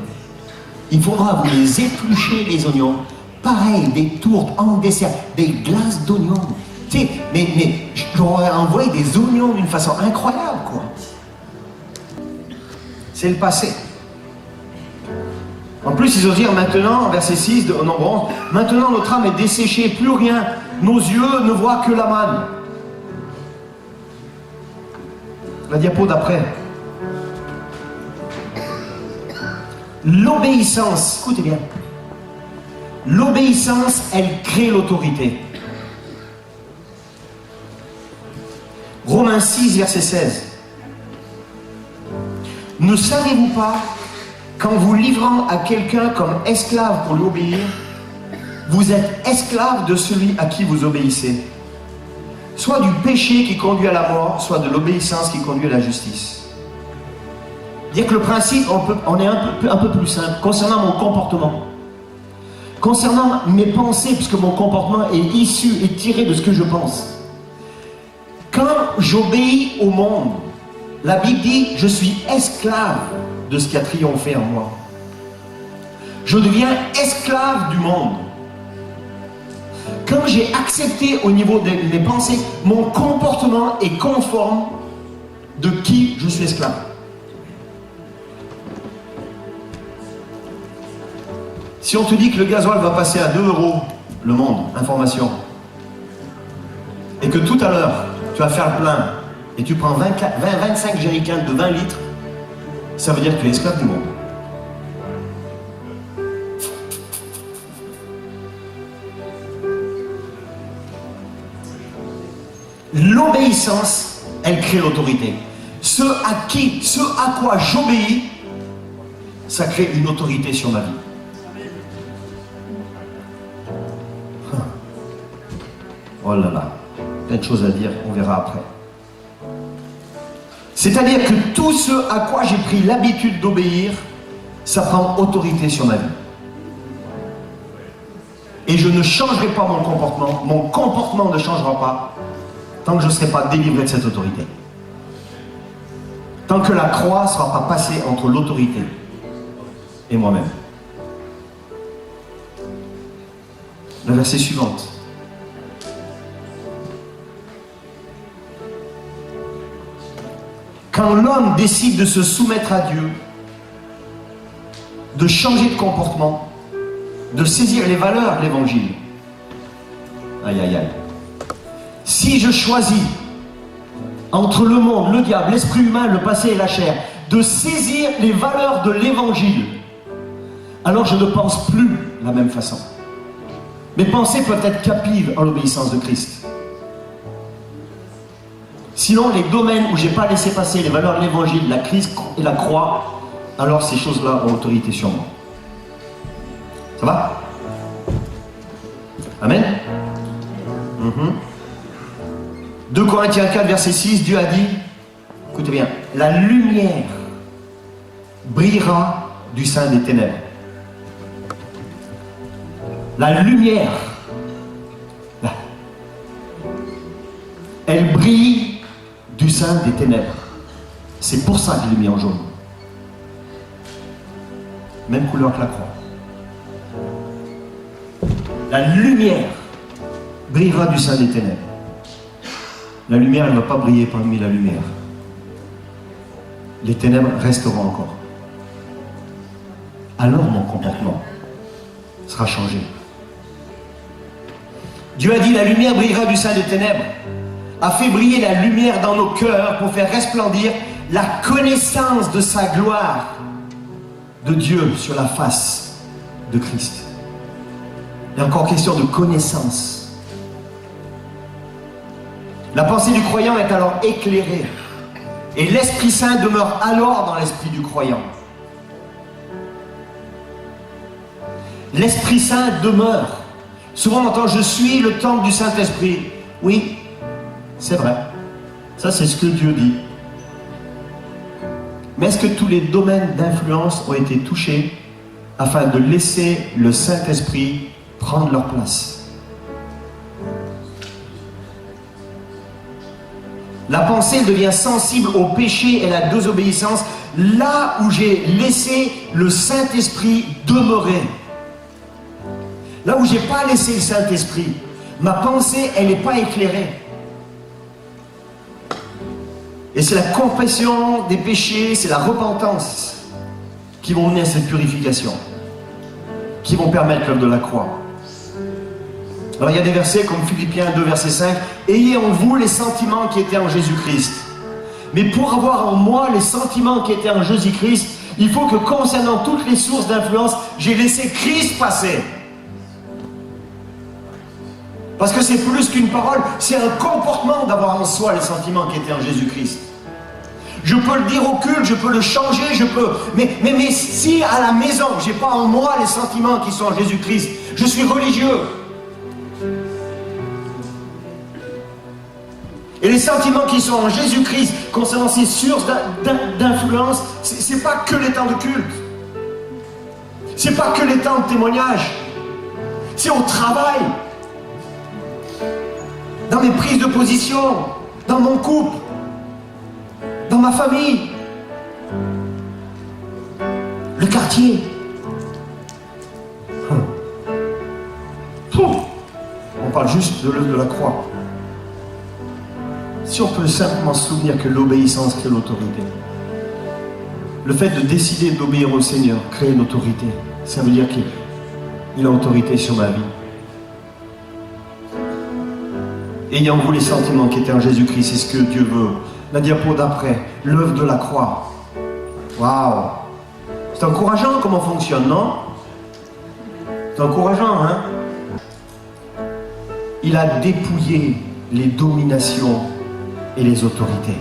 Il faudra vous les éplucher, les oignons. Pareil, des tourtes en dessert, des glaces d'oignons. Tu sais, mais j'aurais envoyé des oignons d'une façon incroyable, quoi. C'est le passé. En plus, ils osent dire maintenant, verset 6 de Nombre 11, maintenant notre âme est desséchée, plus rien, nos yeux ne voient que la manne. La diapo d'après. L'obéissance, écoutez bien. L'obéissance, elle crée l'autorité. Romains 6, verset 16. Ne savez-vous pas qu'en vous livrant à quelqu'un comme esclave pour lui obéir, vous êtes esclave de celui à qui vous obéissez, soit du péché qui conduit à la mort, soit de l'obéissance qui conduit à la justice. Dire que le principe, on est un peu plus simple concernant mon comportement. Concernant mes pensées, puisque mon comportement est issu, est tiré de ce que je pense. Quand j'obéis au monde, la Bible dit, je suis esclave de ce qui a triomphé en moi. Je deviens esclave du monde. Quand j'ai accepté au niveau de mes pensées, mon comportement est conforme de qui je suis esclave. Si on te dit que le gasoil va passer à 2 € le monde, information, et que tout à l'heure, tu vas faire le plein, et tu prends 25 jerrycans de 20 litres, ça veut dire que tu es esclave du monde. L'obéissance, elle crée l'autorité. Ce à quoi j'obéis, ça crée une autorité sur ma vie. Oh là là, plein de choses à dire, on verra après. C'est-à-dire que tout ce à quoi j'ai pris l'habitude d'obéir, ça prend autorité sur ma vie. Et je ne changerai pas mon comportement ne changera pas tant que je ne serai pas délivré de cette autorité. Tant que la croix ne sera pas passée entre l'autorité et moi-même. Le verset suivant. Quand l'homme décide de se soumettre à Dieu, de changer de comportement, de saisir les valeurs de l'évangile. Aïe, aïe, aïe. Si je choisis entre le monde, le diable, l'esprit humain, le passé et la chair, de saisir les valeurs de l'évangile, alors je ne pense plus de la même façon. Mes pensées peuvent être captives en l'obéissance de Christ. Sinon, les domaines où je n'ai pas laissé passer les valeurs de l'évangile, la Christ et la croix, alors ces choses-là ont autorité sur moi. Ça va? Amen. 2 Corinthiens 4, verset 6, Dieu a dit, écoutez bien, la lumière brillera du sein des ténèbres. La lumière, là, elle brille du sein des ténèbres. C'est pour ça qu'il est mis en jaune. Même couleur que la croix. La lumière brillera du sein des ténèbres. La lumière, elle ne va pas briller parmi la lumière. Les ténèbres resteront encore. Alors mon comportement sera changé. Dieu a dit, la lumière brillera du sein des ténèbres, a fait briller la lumière dans nos cœurs pour faire resplendir la connaissance de sa gloire de Dieu sur la face de Christ. Il y a encore question de connaissance. La pensée du croyant est alors éclairée et l'Esprit Saint demeure alors dans l'esprit du croyant. L'Esprit Saint demeure. Souvent on entend « je suis le temple du Saint-Esprit ». Oui, c'est vrai. Ça c'est ce que Dieu dit. Mais est-ce que tous les domaines d'influence ont été touchés afin de laisser le Saint-Esprit prendre leur place? La pensée devient sensible au péché et à la désobéissance là où j'ai laissé le Saint-Esprit demeurer. Là où je n'ai pas laissé le Saint-Esprit, ma pensée, elle n'est pas éclairée. Et c'est la confession des péchés, c'est la repentance qui vont mener à cette purification, qui vont permettre l'œuvre de la croix. Alors il y a des versets comme Philippiens 2, verset 5, « Ayez en vous les sentiments qui étaient en Jésus-Christ. » Mais pour avoir en moi les sentiments qui étaient en Jésus-Christ, il faut que concernant toutes les sources d'influence, j'ai laissé Christ passer. Parce que c'est plus qu'une parole, c'est un comportement d'avoir en soi les sentiments qui étaient en Jésus-Christ. Je peux le dire au culte, je peux le changer, je peux... Mais si à la maison, je n'ai pas en moi les sentiments qui sont en Jésus-Christ, je suis religieux. Et les sentiments qui sont en Jésus-Christ concernant ces sources d'influence, ce n'est pas que les temps de culte. Ce n'est pas que les temps de témoignage. C'est au travail. Dans mes prises de position, dans mon couple, dans ma famille, le quartier. On parle juste de l'œuvre de la croix. Si on peut simplement se souvenir que l'obéissance crée l'autorité, le fait de décider d'obéir au Seigneur crée une autorité, ça veut dire qu'il a autorité sur ma vie. Ayant vous les sentiments qui étaient en Jésus-Christ, c'est ce que Dieu veut. La diapo d'après, l'œuvre de la croix. Waouh! C'est encourageant comment on fonctionne, non? C'est encourageant, hein? Il a dépouillé les dominations et les autorités.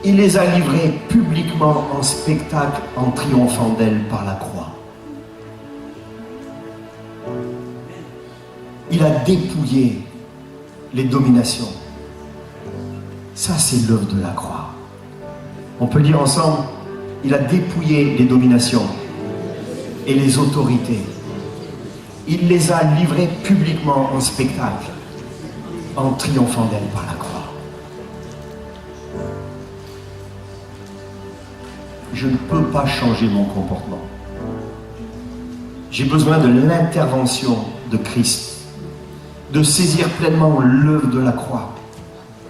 Il les a livrées publiquement en spectacle en triomphant d'elles par la croix. Il a dépouillé les dominations. Ça, c'est l'œuvre de la croix. On peut dire ensemble, il a dépouillé les dominations et les autorités. Il les a livrées publiquement en spectacle, en triomphant d'elles par la croix. Je ne peux pas changer mon comportement. J'ai besoin de l'intervention de Christ, de saisir pleinement l'œuvre de la croix,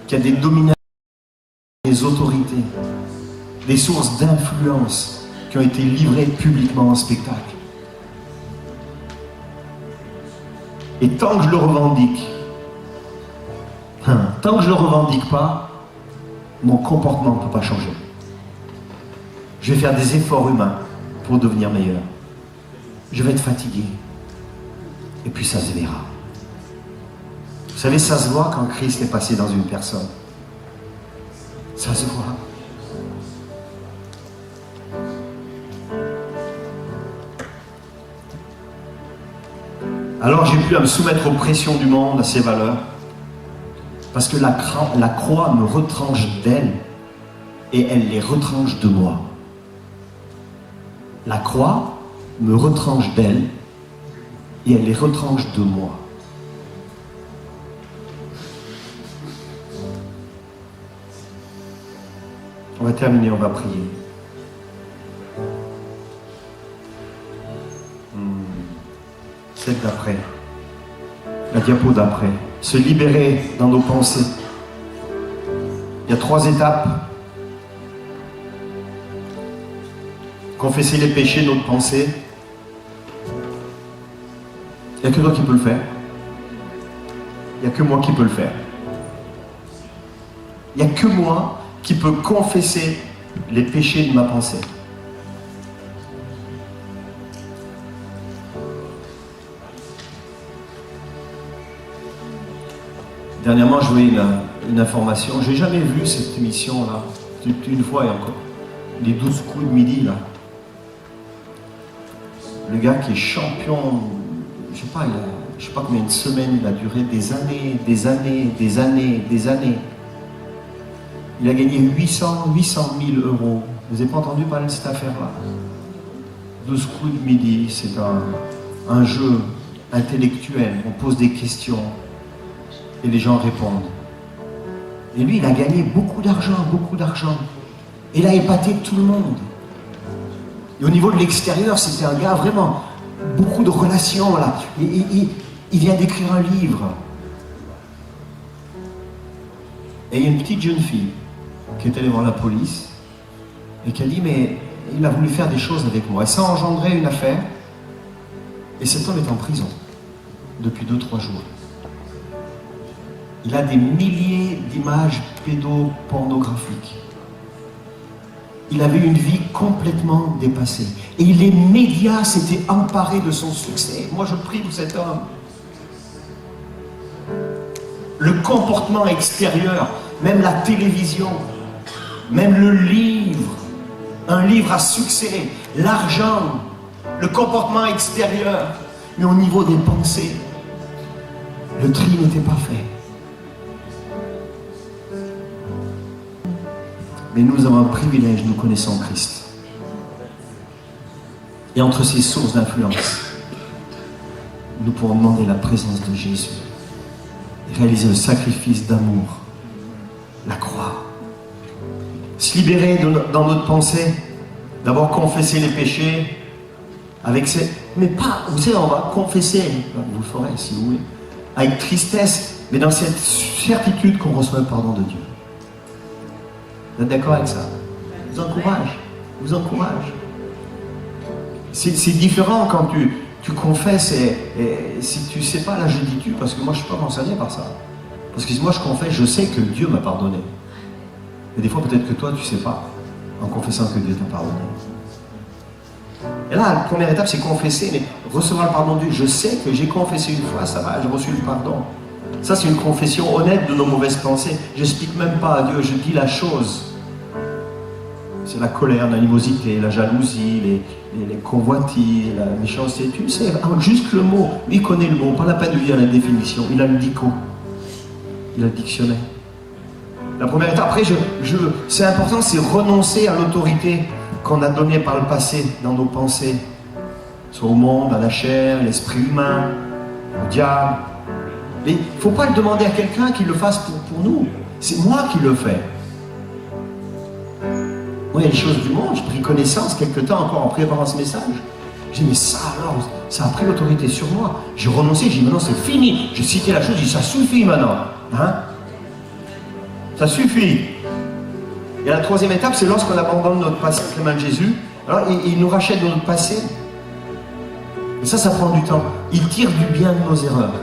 qui a des dominations, des autorités, des sources d'influence qui ont été livrées publiquement en spectacle. Et tant que je le revendique, tant que je ne le revendique pas, mon comportement ne peut pas changer. Je vais faire des efforts humains pour devenir meilleur. Je vais être fatigué. Et puis ça se verra. Vous savez, ça se voit quand Christ est passé dans une personne. Ça se voit. Alors j'ai pu à me soumettre aux pressions du monde, à ses valeurs, parce que la croix me retranche d'elle et elle les retranche de moi. La croix me retranche d'elle et elle les retranche de moi. On va terminer, on va prier. Celle d'après, la diapo d'après. Se libérer dans nos pensées. Il y a 3 étapes. Confesser les péchés de notre pensée. Il n'y a que toi qui peux le faire. Il n'y a que moi qui peux le faire. Il n'y a que moi qui peut confesser les péchés de ma pensée. Dernièrement, je voyais une information. Je n'ai jamais vu cette émission-là. Une fois et encore. Les 12 coups de midi, là. Le gars qui est champion, je ne sais pas combien de semaines, il a duré des années, des années, des années, des années. Il a gagné 800 000 euros. Vous n'avez pas entendu parler de cette affaire-là? 12 coups de midi, c'est un jeu intellectuel. On pose des questions et les gens répondent. Et lui, il a gagné beaucoup d'argent, beaucoup d'argent. Et il a épaté tout le monde. Et au niveau de l'extérieur, c'était un gars vraiment, beaucoup de relations là. Il vient d'écrire un livre. Et il y a une petite jeune fille qui est allée voir la police et qui a dit, mais il a voulu faire des choses avec moi. Et ça a engendré une affaire. Et cet homme est en prison depuis 2-3 jours. Il a des milliers d'images pédopornographiques. Il avait une vie complètement dépassée. Et les médias s'étaient emparés de son succès. Moi, je prie pour cet homme. Le comportement extérieur, même la télévision, même le livre, un livre à succès, l'argent, le comportement extérieur, mais au niveau des pensées, le tri n'était pas fait. Mais nous avons un privilège, nous connaissons Christ. Et entre ces sources d'influence, nous pouvons demander la présence de Jésus. Et réaliser le sacrifice d'amour, la croix. Se libérer dans notre pensée, d'abord confesser les péchés, avec ces... Mais pas, vous savez, on va confesser, vous le ferez si vous voulez, avec tristesse, mais dans cette certitude qu'on reçoit le pardon de Dieu. Vous êtes d'accord avec ça? Je vous encourage. Je vous encourage. C'est différent quand tu confesses et si tu ne sais pas, là je dis tu, parce que moi je ne suis pas concerné par ça. Parce que si moi je confesse, je sais que Dieu m'a pardonné. Mais des fois peut-être que toi tu ne sais pas, en confessant que Dieu t'a pardonné. Et là, la première étape c'est confesser, mais recevoir le pardon de Dieu. Je sais que j'ai confessé une fois, ça va, j'ai reçu le pardon. Ça c'est une confession honnête de nos mauvaises pensées. Je n'explique même pas à Dieu, je dis la chose. C'est la colère, l'animosité, la jalousie, les convoitises, la méchanceté. Tu sais, juste le mot. Lui, il connaît le mot, pas la peine de lire la définition. Il a le dico. Il a le dictionnaire. La première étape, après, c'est important, c'est renoncer à l'autorité qu'on a donnée par le passé dans nos pensées. Soit au monde, à la chair, l'esprit humain, au diable. Mais il ne faut pas le demander à quelqu'un qui le fasse pour nous. C'est moi qui le fais. Moi, il y a des choses du monde, j'ai pris connaissance quelque temps encore en préparant ce message. J'ai dit, mais ça alors, ça a pris l'autorité sur moi. J'ai renoncé, j'ai dit, maintenant c'est fini. J'ai cité la chose, j'ai dit, ça suffit maintenant. Hein? Ça suffit. Et la troisième étape, c'est lorsqu'on abandonne notre passé entre les mains de Jésus. Alors, il nous rachète de notre passé. Et ça prend du temps. Il tire du bien de nos erreurs.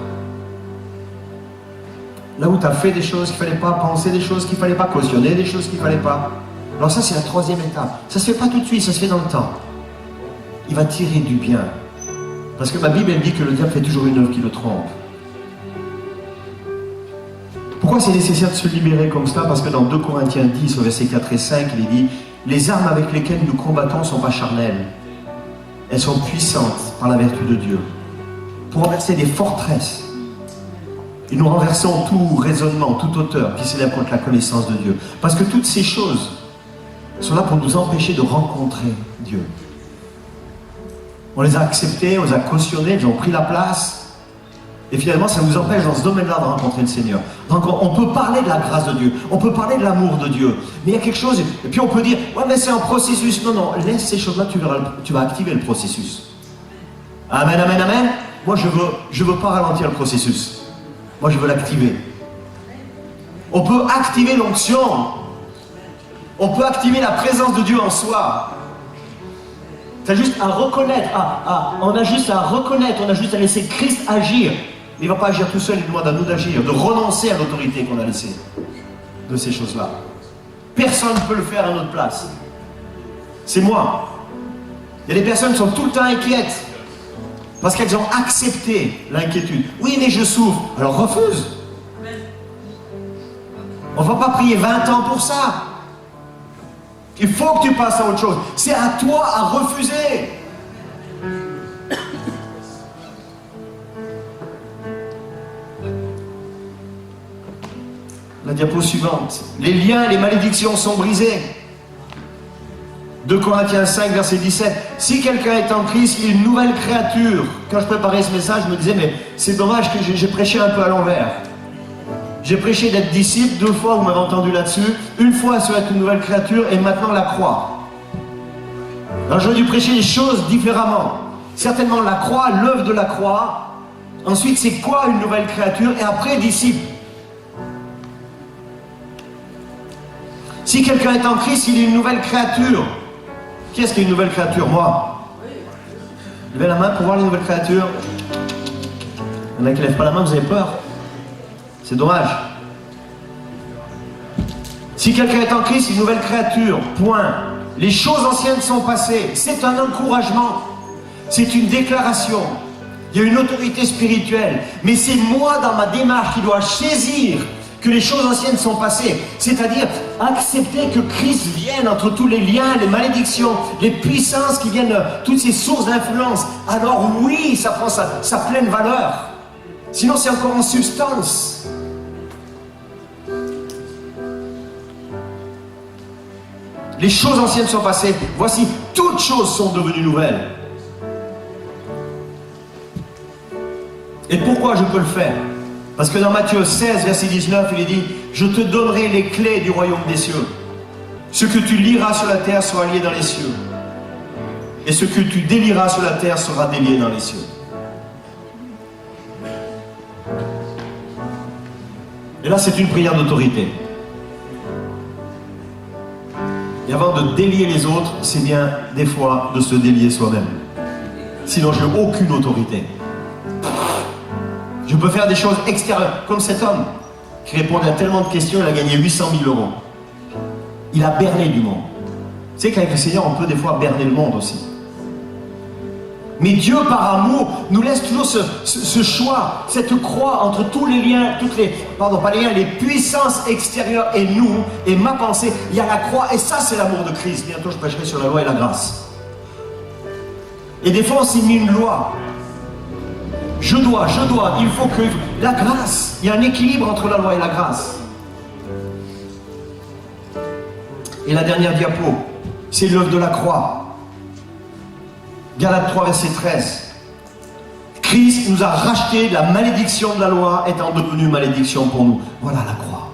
Là où tu as fait des choses qu'il ne fallait pas, penser des choses qu'il ne fallait pas, cautionner des choses qu'il ne fallait pas. Alors ça, c'est la troisième étape. Ça ne se fait pas tout de suite, ça se fait dans le temps. Il va tirer du bien. Parce que ma Bible, elle dit que le diable fait toujours une œuvre qui le trompe. Pourquoi c'est nécessaire de se libérer comme cela? Parce que dans 2 Corinthiens 10, au verset 4 et 5, il est dit « Les armes avec lesquelles nous combattons ne sont pas charnelles. Elles sont puissantes par la vertu de Dieu. Pour renverser des forteresses. Et nous renversons tout raisonnement, toute hauteur qui s'élève contre la connaissance de Dieu. Parce que toutes ces choses sont là pour nous empêcher de rencontrer Dieu. On les a acceptées, on les a cautionnées, elles ont pris la place. Et finalement, ça nous empêche dans ce domaine-là de rencontrer le Seigneur. Donc on peut parler de la grâce de Dieu, on peut parler de l'amour de Dieu. Mais il y a quelque chose, et puis on peut dire, ouais mais c'est un processus. Non, non, laisse ces choses-là, tu vas activer le processus. Amen, amen, amen. Moi je veux pas ralentir le processus. Moi je veux l'activer. On peut activer l'onction. On peut activer la présence de Dieu en soi. Tu as juste à reconnaître, on a juste à reconnaître, on a juste à laisser Christ agir. Il ne va pas agir tout seul, il demande à nous d'agir, de renoncer à l'autorité qu'on a laissée de ces choses-là. Personne ne peut le faire à notre place. C'est moi. Il y a des personnes qui sont tout le temps inquiètes parce qu'elles ont accepté l'inquiétude. Oui, mais je souffre. Alors refuse. On ne va pas prier 20 ans pour ça. Il faut que tu passes à autre chose. C'est à toi à refuser. La diapo suivante. Les liens et les malédictions sont brisés. 2 Corinthiens 5, verset 17. Si quelqu'un est en Christ, il est une nouvelle créature. Quand je préparais ce message, je me disais, mais c'est dommage que j'ai prêché un peu à l'envers. J'ai prêché d'être disciple 2 fois, vous m'avez entendu là-dessus. Une fois sur être une nouvelle créature et maintenant la croix. Alors j'aurais dû prêcher les choses différemment. Certainement la croix, l'œuvre de la croix. Ensuite, c'est quoi une nouvelle créature? Et après, disciple. Si quelqu'un est en Christ, il est une nouvelle créature. Qui est-ce qui est une nouvelle créature? Moi. Levez la main pour voir les nouvelles créatures. Il y en a qui ne lèvent pas la main, vous avez peur? C'est dommage. Si quelqu'un est en Christ, une nouvelle créature, point. Les choses anciennes sont passées. C'est un encouragement. C'est une déclaration. Il y a une autorité spirituelle. Mais c'est moi, dans ma démarche, qui dois saisir que les choses anciennes sont passées. C'est-à-dire accepter que Christ vienne entre tous les liens, les malédictions, les puissances qui viennent, toutes ces sources d'influence. Alors oui, ça prend sa pleine valeur. Sinon, c'est encore en substance. Les choses anciennes sont passées. Voici, toutes choses sont devenues nouvelles. Et pourquoi je peux le faire? Parce que dans Matthieu 16, verset 19, il est dit « Je te donnerai les clés du royaume des cieux. Ce que tu liras sur la terre sera lié dans les cieux. Et ce que tu délieras sur la terre sera délié dans les cieux. » Et là, c'est une prière d'autorité. Et avant de délier les autres, c'est bien des fois de se délier soi-même. Sinon, je n'ai aucune autorité. Je peux faire des choses extérieures, comme cet homme qui répondait à tellement de questions, il a gagné 800 000 €. Il a berné du monde. Tu sais qu'avec le Seigneur, on peut des fois berner le monde aussi. Mais Dieu, par amour, nous laisse toujours ce choix, cette croix entre tous les liens, les puissances extérieures et nous, et ma pensée. Il y a la croix, et ça, c'est l'amour de Christ. Bientôt, je prêcherai sur la loi et la grâce. Et des fois, on s'est mis une loi. Je dois, il faut que... La grâce, il y a un équilibre entre la loi et la grâce. Et la dernière diapo, c'est l'œuvre de la croix. Galates 3, verset 13. Christ nous a racheté de la malédiction de la loi, étant devenu malédiction pour nous. Voilà la croix.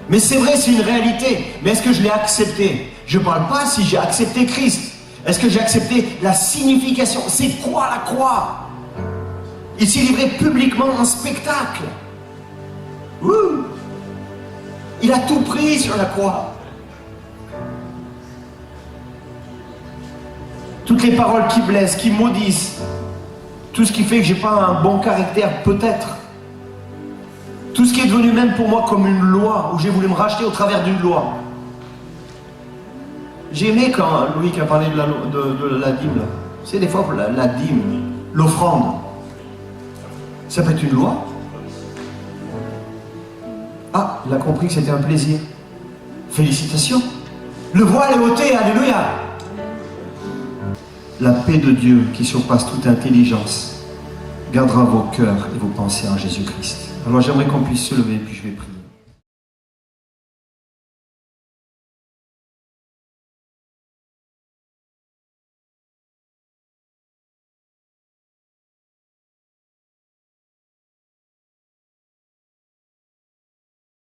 Mais c'est vrai, c'est une réalité. Mais est-ce que je l'ai accepté? Je ne parle pas si j'ai accepté Christ. Est-ce que j'ai accepté la signification? C'est quoi la croix? Il s'est livré publiquement en spectacle. Ouh. Il a tout pris sur la croix. Toutes les paroles qui blessent, qui maudissent, tout ce qui fait que j'ai pas un bon caractère, peut-être. Tout ce qui est devenu même pour moi comme une loi, où j'ai voulu me racheter au travers d'une loi. J'ai aimé quand Louis a parlé de la dîme, là. C'est des fois la dîme, l'offrande. Ça peut être une loi. Ah, il a compris que c'était un plaisir. Félicitations. Le voile est ôté, alléluia. La paix de Dieu qui surpasse toute intelligence gardera vos cœurs et vos pensées en Jésus-Christ. Alors j'aimerais qu'on puisse se lever, puis je vais prier.